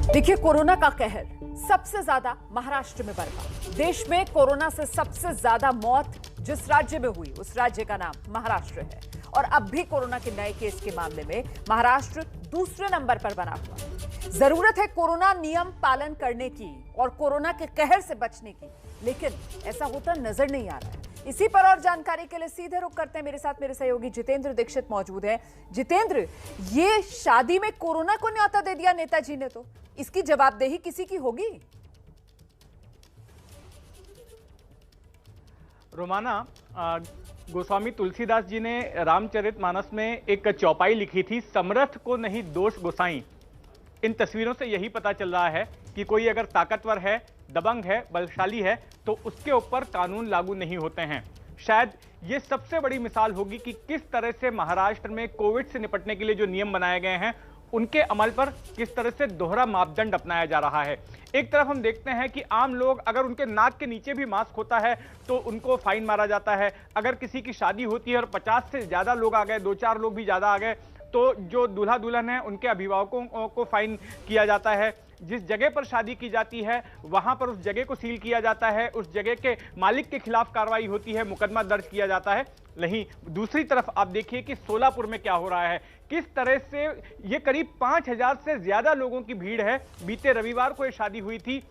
देखिए, कोरोना का कहर सबसे ज्यादा महाराष्ट्र में बरपा। देश में कोरोना से सबसे ज्यादा मौत जिस राज्य में हुई उस राज्य का नाम महाराष्ट्र है। और अब भी कोरोना के नए केस के मामले में महाराष्ट्र दूसरे नंबर पर बना हुआ। जरूरत है कोरोना नियम पालन करने की और कोरोना के कहर से बचने की, लेकिन ऐसा होता नजर नहीं आ रहा है। इसी पर और जानकारी के लिए सीधे रुख करते हैं। मेरे साथ मेरे सहयोगी जितेंद्र दीक्षित मौजूद हैं। जितेंद्र, ये शादी में कोरोना को न्योता दे दिया नेताजी ने, तो इसकी जवाबदेही किसी की होगी? रोमाना, गोस्वामी तुलसीदास जी ने रामचरितमानस में एक चौपाई लिखी थी, समर्थ को नहीं दोष गोसाई। इन तस्वीरों से यही पता चल रहा है कि कोई अगर ताकतवर है, दबंग है, बलशाली है, तो उसके ऊपर कानून लागू नहीं होते हैं। शायद ये सबसे बड़ी मिसाल होगी कि किस तरह से महाराष्ट्र में कोविड से निपटने के लिए जो नियम बनाए गए हैं उनके अमल पर किस तरह से दोहरा मापदंड अपनाया जा रहा है। एक तरफ हम देखते हैं कि आम लोग अगर उनके नाक के नीचे भी मास्क होता है तो उनको फाइन मारा जाता है। अगर किसी की शादी होती है और 50 से ज्यादा लोग आ गए, 2-4 लोग भी ज्यादा आ गए, तो जो दूल्हा दुल्हन है उनके अभिभावकों को फाइन किया जाता है। जिस जगह पर शादी की जाती है वहां पर उस जगह को सील किया जाता है, उस जगह के मालिक के खिलाफ कार्रवाई होती है, मुकदमा दर्ज किया जाता है। नहीं, दूसरी तरफ आप देखिए कि सोलापुर में क्या हो रहा है, किस तरह से ये करीब 5000 से ज्यादा लोगों की भीड़ है। बीते रविवार को ये शादी हुई थी।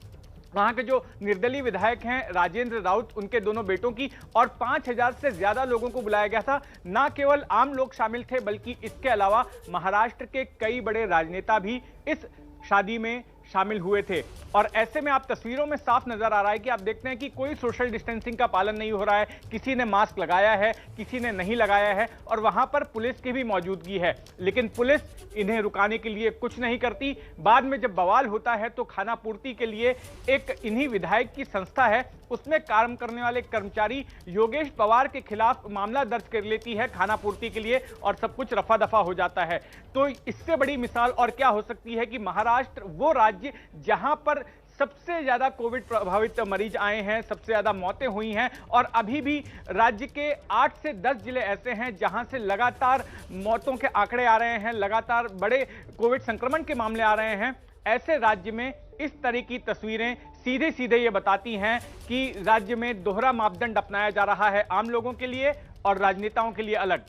वहां के जो निर्दलीय विधायक हैं राजेंद्र राउत, उनके दोनों बेटों की, और 5000 से ज्यादा लोगों को बुलाया गया था। ना केवल आम लोग शामिल थे बल्कि इसके अलावा महाराष्ट्र के कई बड़े राजनेता भी इस शादी में शामिल हुए थे। और ऐसे में आप तस्वीरों में साफ नजर आ रहा है कि आप देखते हैं कि कोई सोशल डिस्टेंसिंग का पालन नहीं हो रहा है। किसी ने मास्क लगाया है, किसी ने नहीं लगाया है, और वहां पर पुलिस की भी मौजूदगी है, लेकिन पुलिस इन्हें रुकाने के लिए कुछ नहीं करती। बाद में जब बवाल होता है तो खाना पूर्ति के लिए एक इन्हीं विधायक की संस्था है, उसमें काम करने वाले कर्मचारी योगेश पवार के खिलाफ मामला दर्ज कर लेती है खाना पूर्ति के लिए, और सब कुछ रफा दफा हो जाता है। तो इससे बड़ी मिसाल और क्या हो सकती है कि महाराष्ट्र वो राज्य जहां पर सबसे ज्यादा कोविड प्रभावित मरीज आए हैं, सबसे ज्यादा मौतें हुई हैं, और अभी भी राज्य के 8 से 10 जिले ऐसे हैं जहां से लगातार मौतों के आंकड़े आ रहे हैं, लगातार बड़े कोविड संक्रमण के मामले आ रहे हैं। ऐसे राज्य में इस तरह की तस्वीरें सीधे सीधे ये बताती हैं कि राज्य में दोहरा मापदंड अपनाया जा रहा है, आम लोगों के लिए और राजनेताओं के लिए अलग।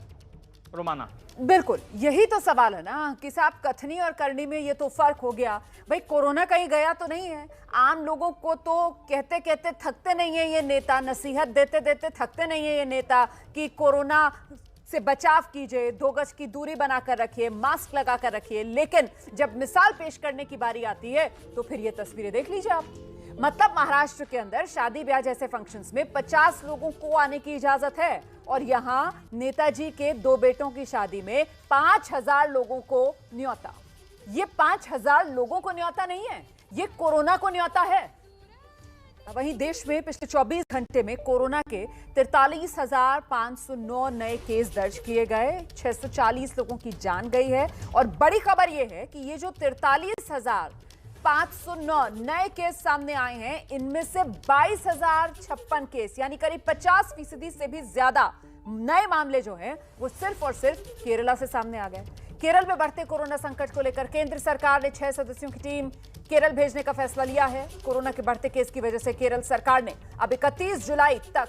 रोमाना, बिल्कुल यही तो सवाल है ना कि साहब, कथनी और करनी में ये तो फर्क हो गया। भाई, कोरोना कहीं गया तो नहीं है। आम लोगों को तो कहते कहते थकते नहीं है ये नेता, नसीहत देते देते थकते नहीं है ये नेता कि कोरोना से बचाव कीजिए, 2 गज की दूरी बनाकर रखिए, मास्क लगाकर रखिए। लेकिन जब मिसाल पेश करने की बारी आती है तो फिर ये तस्वीरें देख लीजिए आप। मतलब महाराष्ट्र के अंदर शादी ब्याह जैसे फंक्शंस में 50 लोगों को आने की इजाजत है, और यहां नेताजी के 2 बेटों की शादी में 5000 लोगों को न्योता। ये 5000 लोगों को न्योता नहीं है, ये कोरोना को न्योता है। वहीं देश में पिछले 24 घंटे में कोरोना के 43,509 नए केस दर्ज किए गए, 640 लोगों की जान गई है। और बड़ी खबर यह है कि ये जो 43,509 नए केस सामने आए हैं, इनमें से 22,056 केस यानी करीब 50% से भी ज्यादा नए मामले जो हैं वो सिर्फ और सिर्फ केरला से सामने आ गए। केरल में बढ़ते कोरोना संकट को लेकर केंद्र सरकार ने 6 सदस्यों की टीम केरल भेजने का फैसला लिया है। कोरोना के बढ़ते केस की वजह से केरल सरकार ने अब 31 जुलाई तक,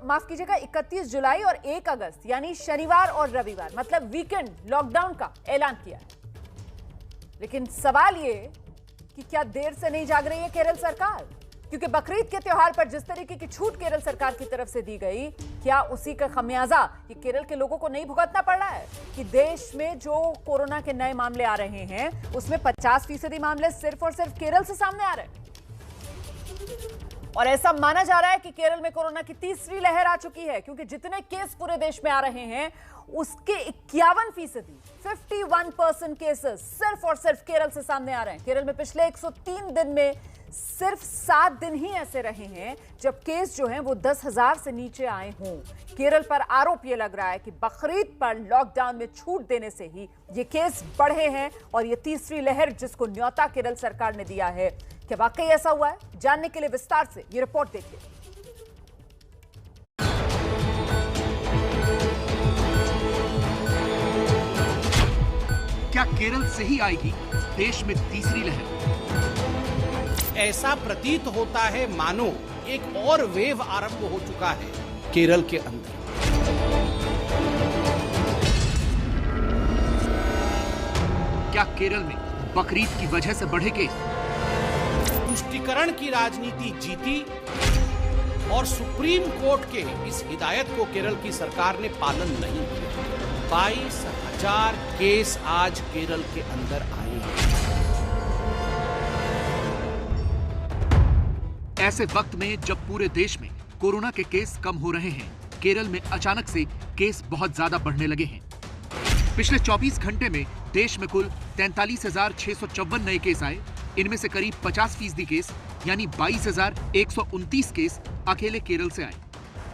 माफ कीजिएगा, 31 जुलाई और 1 अगस्त यानी शनिवार और रविवार, मतलब वीकेंड लॉकडाउन का ऐलान किया है। लेकिन सवाल ये कि क्या देर से नहीं जाग रही है केरल सरकार? क्योंकि बकरीद के त्योहार पर जिस तरीके की छूट केरल सरकार की तरफ से दी गई, क्या उसी का खमियाजा ये केरल के लोगों को नहीं भुगतना पड़ रहा है कि देश में जो कोरोना के नए मामले आ रहे हैं उसमें 50% मामले सिर्फ और सिर्फ केरल से सामने आ रहे हैं। और ऐसा माना जा रहा है कि केरल में कोरोना की तीसरी लहर आ चुकी है, क्योंकि जितने केस पूरे देश में आ रहे हैं उसके 51%, 51% केसेस सिर्फ और सिर्फ केरल से सामने आ रहे हैं। केरल में पिछले 103 दिन में सिर्फ 7 दिन ही ऐसे रहे हैं जब केस जो हैं वो 10,000 से नीचे आए हों। केरल पर आरोप ये लग रहा है कि बकरीद पर लॉकडाउन में छूट देने से ही ये केस बढ़े हैं, और ये तीसरी लहर जिसको न्योता केरल सरकार ने दिया है, क्या वाकई ऐसा हुआ है? जानने के लिए विस्तार से ये रिपोर्ट देखिए। क्या केरल से ही आएगी देश में तीसरी लहर? ऐसा प्रतीत होता है मानो एक और वेव आरंभ हो चुका है केरल के अंदर। क्या केरल में बकरीद की वजह से बढ़े केस? तुष्टीकरण की राजनीति जीती और सुप्रीम कोर्ट के इस हिदायत को केरल की सरकार ने पालन नहीं किया। 22,000 केस आज केरल के अंदर आए हैं। ऐसे वक्त में जब पूरे देश में कोरोना के केस कम हो रहे हैं, केरल में अचानक से केस बहुत ज्यादा बढ़ने लगे हैं। पिछले 24 घंटे में देश में कुल 43,654 नए केस आए। इनमें से करीब 50% केस यानी 22,129 केस अकेले केरल से आए।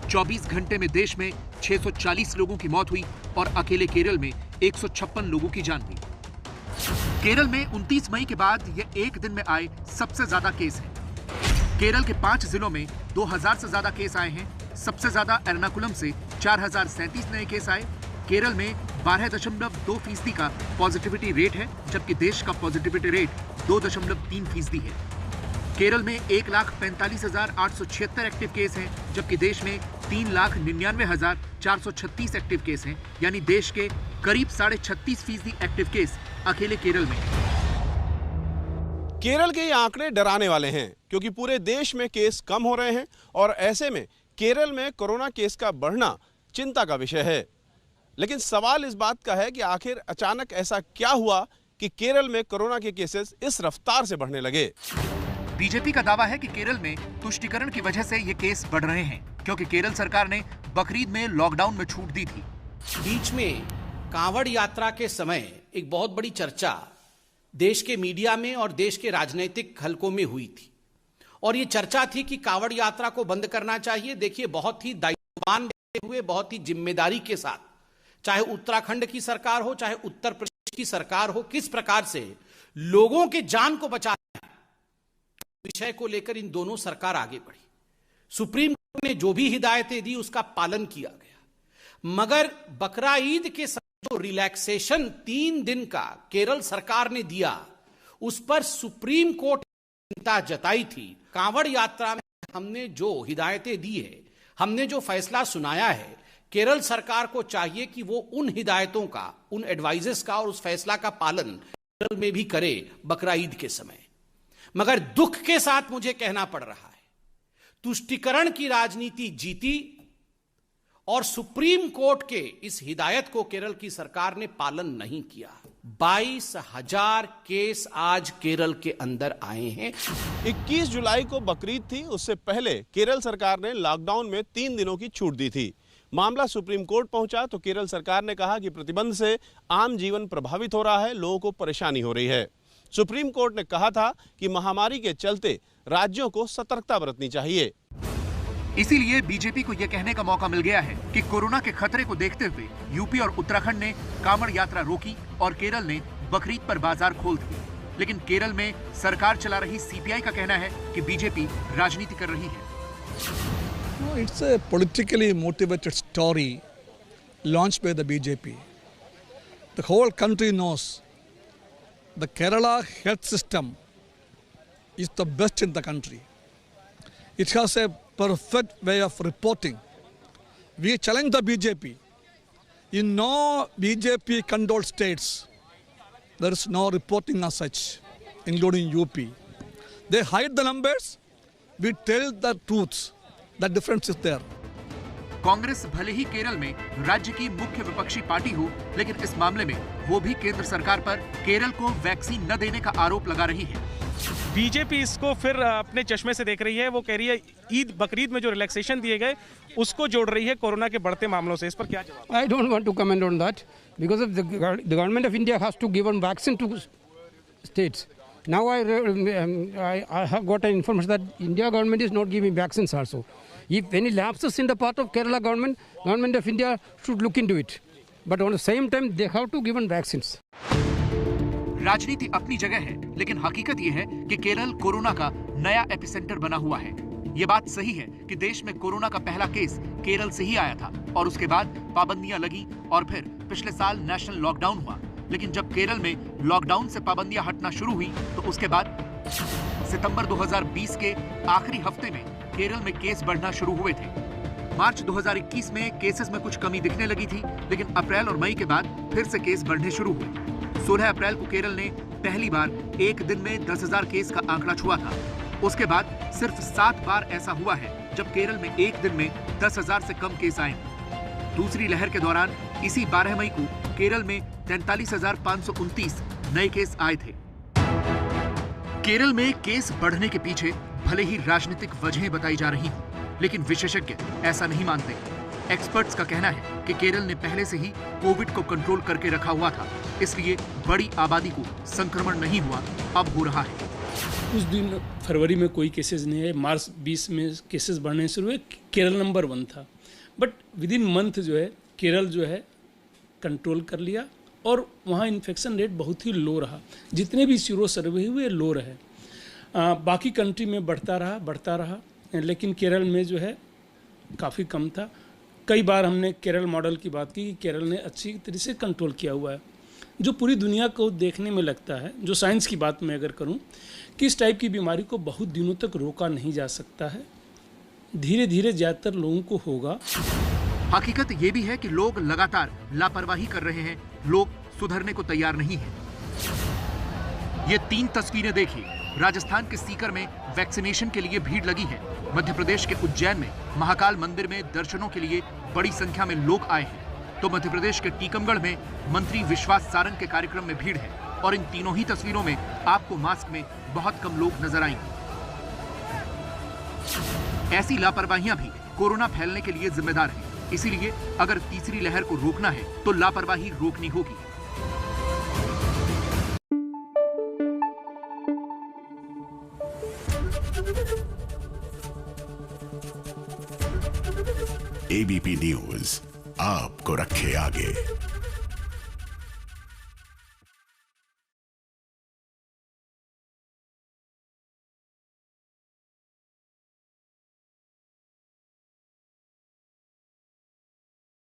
24 घंटे में देश में 640 लोगों की मौत हुई और अकेले केरल में 156 लोगों की जान हुई। केरल में 29 मई के बाद यह एक दिन में आए सबसे ज्यादा केस है। केरल के 5 जिलों में 2000 से ज्यादा केस आए हैं। सबसे ज्यादा एर्नाकुलम से 4037 नए केस आए। केरल में 12.2% का पॉजिटिविटी रेट है, जबकि देश का पॉजिटिविटी रेट 2.3% है। केरल में 1,45,876 एक्टिव केस हैं, जबकि देश में 3,99,436 एक्टिव केस हैं, यानी देश के करीब 36.5% एक्टिव केस अकेले केरल में। केरल के ये आंकड़े डराने वाले हैं, क्योंकि पूरे देश में केस कम हो रहे हैं और ऐसे में केरल में कोरोना केस का बढ़ना चिंता का विषय है। लेकिन सवाल इस बात का है कि आखिर अचानक ऐसा क्या हुआ कि केरल में कोरोना के केसेस इस रफ्तार से बढ़ने लगे। बीजेपी का दावा है कि केरल में तुष्टीकरण की वजह से ये केस बढ़ रहे हैं, क्योंकि केरल सरकार ने बकरीद में लॉकडाउन में छूट दी थी। बीच में कांवड़ यात्रा के समय एक बहुत बड़ी चर्चा देश के मीडिया में और देश के राजनीतिक हलकों में हुई थी, और ये चर्चा थी कि कांवड़ यात्रा को बंद करना चाहिए। देखिए, बहुत ही दायित्ववान रहते हुए, बहुत ही जिम्मेदारी के साथ, चाहे उत्तराखंड की सरकार हो, चाहे उत्तर प्रदेश की सरकार हो, किस प्रकार से लोगों के जान को बचाना है, विषय को लेकर इन दोनों सरकार आगे बढ़ी। सुप्रीम कोर्ट ने जो भी हिदायतें दी उसका पालन किया गया, मगर बकरा ईद के समय जो रिलैक्सेशन 3 दिन का केरल सरकार ने दिया, उस पर सुप्रीम कोर्ट ने चिंता जताई थी। कांवड़ यात्रा में हमने जो हिदायतें दी है, हमने जो फैसला सुनाया है, केरल सरकार को चाहिए कि वो उन हिदायतों का, उन एडवाइजेस का और उस फैसला का पालन केरल में भी करे बकरा ईद के समय। मगर दुख के साथ मुझे कहना पड़ रहा है, तुष्टीकरण की राजनीति जीती और सुप्रीम कोर्ट के इस हिदायत को केरल की सरकार ने पालन नहीं किया। 22,000 केस आज केरल के अंदर आए हैं। 21 जुलाई को बकरीद थी, उससे पहले केरल सरकार ने लॉकडाउन में 3 दिनों की छूट दी थी। मामला सुप्रीम कोर्ट पहुंचा तो केरल सरकार ने कहा कि प्रतिबंध से आम जीवन प्रभावित हो रहा है, लोगों को परेशानी हो रही है। सुप्रीम कोर्ट ने कहा था कि महामारी के चलते राज्यों को सतर्कता बरतनी चाहिए। इसीलिए बीजेपी को यह कहने का मौका मिल गया है कि कोरोना के खतरे को देखते हुए यूपी और उत्तराखंड ने कांवड़ यात्रा रोकी और केरल ने बकरीद पर बाजार खोल दिए। लेकिन केरल में सरकार चला रही सीपीआई का कहना है कि बीजेपी राजनीति कर रही है। No, it's a politically motivated story launched by the BJP. The whole country knows the Kerala health system is the best in the country. It has a perfect way of reporting. We challenge the BJP. In no BJP-controlled states, there is no reporting as such, including UP. They hide the numbers. We tell the truths. The difference is there. Congress भले ही केरल में राज्य की मुख्य विपक्षी party हो, लेकिन इस मामले में वो भी केंद्र सरकार पर केरल को वैक्सीन न देने का आरोप लगा रही है। बीजेपी इसको फिर अपने चश्मे से देख रही है। वो कह रही है ईद बकरीद में जो रिलैक्सेशन दिए गए उसको जोड़ रही है कोरोना के बढ़ते मामलों से। इस पर क्या जवाब? I don't want to comment on that because of the government of India has to give a vaccine to states. Now I have got an information that India government is not giving vaccines also. If any lapses in the part of Kerala government of India should look into it. But at the same time they have to give vaccines. राजनीति अपनी जगह है, लेकिन हकीकत यह है कि Kerala corona का नया एपिसेंटर बना हुआ है। ये बात सही है कि देश में कोरोना का पहला केस केरल से ही आया था और उसके बाद पाबंदियां लगी और फिर पिछले साल नेशनल लॉकडाउन हुआ। लेकिन जब केरल में लॉकडाउन से पाबंदियां हटना शुरू हुई तो उसके बाद सितंबर 2020 के आखिरी हफ्ते में केरल में केस बढ़ना शुरू हुए थे। मार्च 2021 में केसेस में कुछ कमी दिखने लगी थी, लेकिन अप्रैल और मई के बाद फिर से केस बढ़ने शुरू हुए। 16 अप्रैल को केरल ने पहली बार एक दिन में 10,000 केस का आंकड़ा छुआ था। उसके बाद सिर्फ 7 बार ऐसा हुआ है जब केरल में एक दिन में 10,000 से कम केस आए। दूसरी लहर के दौरान इसी 12 मई को केरल में 43,529 नए केस आए थे। केरल में केस बढ़ने के पीछे भले ही राजनीतिक वजहें बताई जा रही हों, लेकिन विशेषज्ञ ऐसा नहीं मानते। एक्सपर्ट्स का कहना है कि केरल ने पहले से ही कोविड को कंट्रोल करके रखा हुआ था, इसलिए बड़ी आबादी को संक्रमण नहीं हुआ, अब हो रहा है। उस दिन फरवरी में कोई केसेस नहीं है, मार्च 20 में केसेस बढ़ने शुरू हुए, केरल नंबर 1 था। बट विद इन मंथ जो है केरल जो है कंट्रोल कर लिया और वहाँ इन्फेक्शन रेट बहुत ही लो रहा। जितने भी सीरो सर्वे हुए लो रहे। बाकी कंट्री में बढ़ता रहा, लेकिन केरल में जो है काफ़ी कम था। कई बार हमने केरल मॉडल की बात की कि केरल ने अच्छी तरह से कंट्रोल किया हुआ है, जो पूरी दुनिया को देखने में लगता है, जो साइंस की बात मैं अगर करूं, कि इस टाइप की बीमारी को बहुत दिनों तक रोका नहीं जा सकता है, धीरे धीरे ज़्यादातर लोगों को होगा। हकीकत ये भी है कि लोग लगातार लापरवाही कर रहे हैं, लोग सुधरने को तैयार नहीं हैं। ये 3 तस्वीरें देखिए। राजस्थान के सीकर में वैक्सीनेशन के लिए भीड़ लगी है। मध्य प्रदेश के उज्जैन में महाकाल मंदिर में दर्शनों के लिए बड़ी संख्या में लोग आए हैं। तो मध्य प्रदेश के टीकमगढ़ में मंत्री विश्वास सारंग के कार्यक्रम में भीड़ है और इन तीनों ही तस्वीरों में आपको मास्क में बहुत कम लोग नजर आएंगे। ऐसी लापरवाहियां भी कोरोना फैलने के लिए जिम्मेदार हैं। इसीलिए अगर तीसरी लहर को रोकना है तो लापरवाही रोकनी होगी। एबीपी न्यूज आपको रखे आगे।